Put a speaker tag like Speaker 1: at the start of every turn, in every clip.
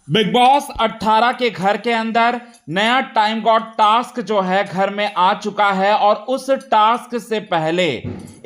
Speaker 1: Big boss 18 के घर के अंदर नया टाइम गॉड टास्क जो है घर में आ चुका है और उस टास्क से पहले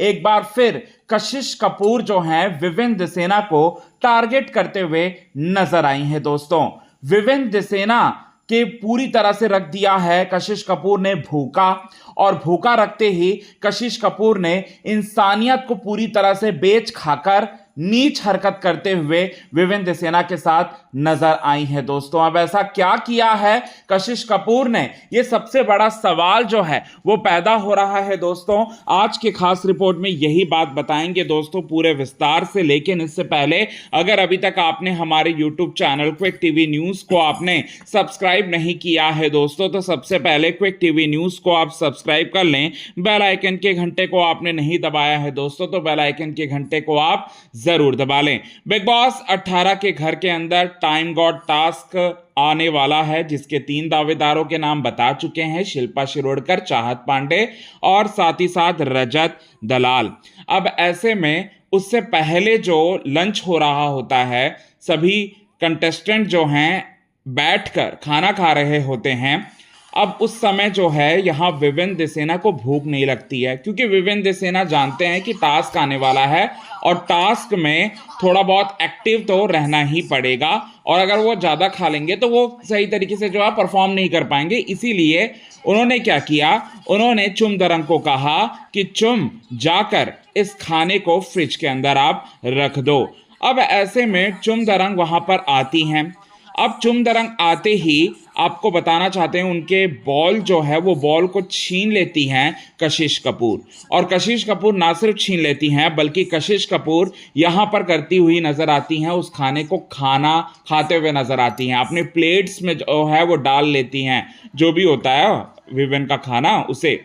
Speaker 1: एक बार फिर कशिश कपूर जो हैं विवेन दिसेना को टारगेट करते हुए नजर आई हैं दोस्तों। विवेन दिसेना के पूरी तरह से रख दिया है कशिश कपूर ने भूखा, और भूखा रखते ही कशिश कपूर ने इंसानियत को पूरी तरह से बेच खाकर नीच हरकत करते हुए विवेन दिसेना के साथ नजर आई है दोस्तों। अब ऐसा क्या किया है कशिश कपूर ने, यह सबसे बड़ा सवाल जो है वो पैदा हो रहा है दोस्तों। आज के खास रिपोर्ट में यही बात बताएंगे दोस्तों पूरे विस्तार से। लेकिन इससे पहले अगर अभी तक आपने हमारे YouTube channel quick TV news को आपने सब्सक्राइब नहीं किया है दोस्तों, तो सबसे पहले क्विक टीवी न्यूज को आप सब्सक्राइब कर लें। बेल आइकन के घंटे को आपने नहीं दबाया है दोस्तों, तो बेल आइकन के घंटे को आप जरूर दबा लें। बिग बॉस 18 के घर के अंदर टाइम गॉड टास्क आने वाला है, जिसके 3 दावेदारों के नाम बता चुके हैं, शिल्पा शिरोडकर, चाहत पांडे और साथ ही साथ रजत दलाल। अब ऐसे में उससे पहले जो लंच हो रहा होता है, सभी कंटेस्टेंट जो हैं बैठकर खाना खा रहे होते हैं। अब उस समय जो है यहाँ विवेन दिसेना को भूख नहीं लगती है, क्योंकि विवेन दिसेना जानते हैं कि टास्क आने वाला है और टास्क में थोड़ा बहुत एक्टिव तो रहना ही पड़ेगा, और अगर वो ज़्यादा खा लेंगे तो वो सही तरीके से जो है परफॉर्म नहीं कर पाएंगे। इसीलिए उन्होंने क्या किया, उन्होंने चुम दरंग को कहा कि चुम जाकर इस खाने को फ्रिज के अंदर आप रख दो। अब ऐसे में चुम दरंग वहाँ पर आती हैं। अब चुम दरंग आते ही आपको बताना चाहते हैं, उनके बॉल जो है वो बॉल को छीन लेती हैं कशिश कपूर, और कशिश कपूर ना सिर्फ छीन लेती हैं बल्कि कशिश कपूर यहाँ पर करती हुई नजर आती हैं, उस खाने को खाना खाते हुए नजर आती हैं, अपने प्लेट्स में जो है वो डाल लेती हैं जो भी होता है विवेन का खाना उसे।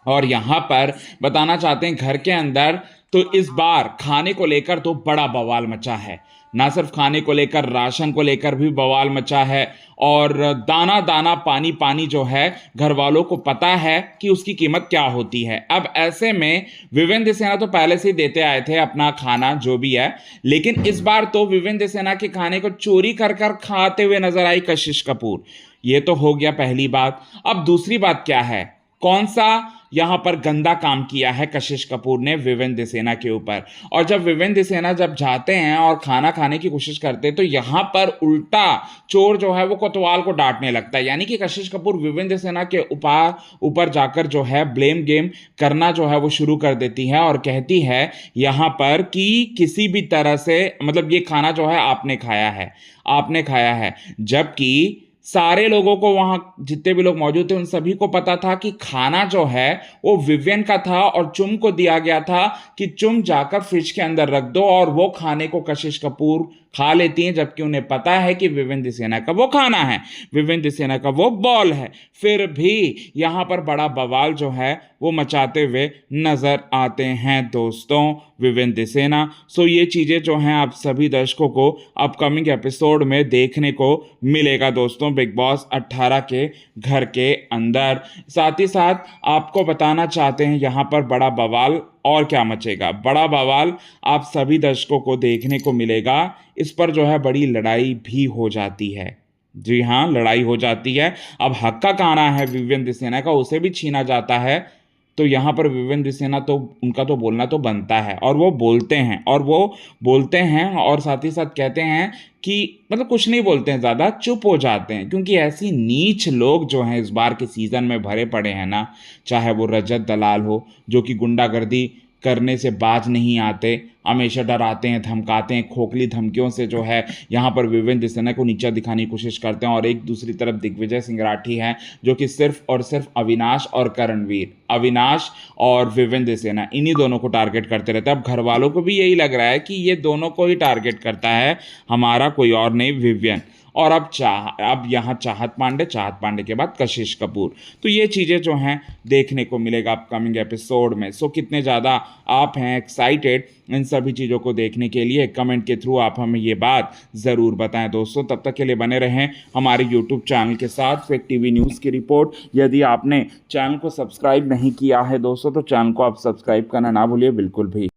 Speaker 1: और यहाँ पर बताना चाहते हैं घर के अंदर तो इस बार खाने को लेकर तो बड़ा बवाल मचा है, ना सिर्फ खाने को लेकर, राशन को लेकर भी बवाल मचा है, और दाना दाना पानी पानी जो है घर वालों को पता है कि उसकी कीमत क्या होती है। अब ऐसे में विवेन दिसेना तो पहले से ही देते आए थे अपना खाना जो भी है, लेकिन इस बार तो विवेन दिसेना के खाने को चोरी कर कर खाते हुए नजर आई कशिश कपूर। ये तो हो गया पहली बात। अब दूसरी बात क्या है, कौन सा यहां पर गंदा काम किया है कशिश कपूर ने विवेन दिसेना के ऊपर। और जब विवेन दिसेना जब जाते हैं और खाना खाने की कोशिश करते हैं तो यहां पर उल्टा चोर जो है वो कोतवाल को डांटने लगता है, यानी कि कशिश कपूर विवेन दिसेना के ऊपर जाकर जो है ब्लेम गेम करना जो है वो शुरू कर देती है, और कहती है यहां पर कि किसी भी तरह से मतलब ये खाना जो है आपने खाया है, आपने खाया है। जबकि सारे लोगों को, वहां जितने भी लोग मौजूद थे उन सभी को पता था कि खाना जो है वो विवेन का था, और चुम को दिया गया था कि चुम जाकर फ्रिज के अंदर रख दो, और वो खाने को कशिश कपूर खा लेती हैं, जबकि उन्हें पता है कि विवेन दिसेना का वो खाना है, विवेन दिसेना का वो बॉल है। फिर भी यहाँ पर बड़ा बवाल जो है वो मचाते हुए नजर आते हैं दोस्तों विवेन दिसेना। सो ये चीज़ें जो हैं आप सभी दर्शकों को अपकमिंग एपिसोड में देखने को मिलेगा दोस्तों बिग बॉस 18 के घर के अंदर। साथ ही साथ आपको बताना चाहते हैं यहाँ पर बड़ा बवाल और क्या मचेगा, बड़ा बवाल आप सभी दर्शकों को देखने को मिलेगा। इस पर जो है बड़ी लड़ाई भी हो जाती है, जी हाँ लड़ाई हो जाती है। अब हक का कहना है विवेन दिसेना का, उसे भी छीना जाता है, तो यहाँ पर विवेन दिसेना तो उनका तो बोलना तो बनता है, और वो बोलते हैं, और वो बोलते हैं और साथ ही साथ कहते हैं कि मतलब कुछ नहीं बोलते हैं, ज़्यादा चुप हो जाते हैं, क्योंकि ऐसी नीच लोग जो हैं इस बार के सीज़न में भरे पड़े हैं ना, चाहे वो रजत दलाल हो जो कि गुंडागर्दी करने से बाज नहीं आते, हमेशा डराते हैं, धमकाते हैं, खोखली धमकियों से जो है यहाँ पर विवेन दिसेना को नीचा दिखाने की कोशिश करते हैं। और एक दूसरी तरफ दिग्विजय सिंह राठी हैं जो कि सिर्फ और सिर्फ अविनाश और करणवीर, अविनाश और विवेन दिसेना, इन्हीं दोनों को टारगेट करते रहते हैं। अब घर वालों को भी यही लग रहा है कि ये दोनों को ही टारगेट करता है, हमारा कोई और नहीं विवेन। और अब यहाँ चाहत पांडे के बाद कशिश कपूर। तो ये चीज़ें जो हैं देखने को मिलेगा अपकमिंग एपिसोड में। सो कितने ज़्यादा आप हैं एक्साइटेड इन सभी चीज़ों को देखने के लिए, कमेंट के थ्रू आप हमें ये बात ज़रूर बताएं दोस्तों। तब तक के लिए बने रहें हमारे यूट्यूब चैनल के साथ क्विक टीवी न्यूज़ की रिपोर्ट। यदि आपने चैनल को सब्सक्राइब नहीं किया है दोस्तों, तो चैनल को आप सब्सक्राइब करना ना भूलिए बिल्कुल भी।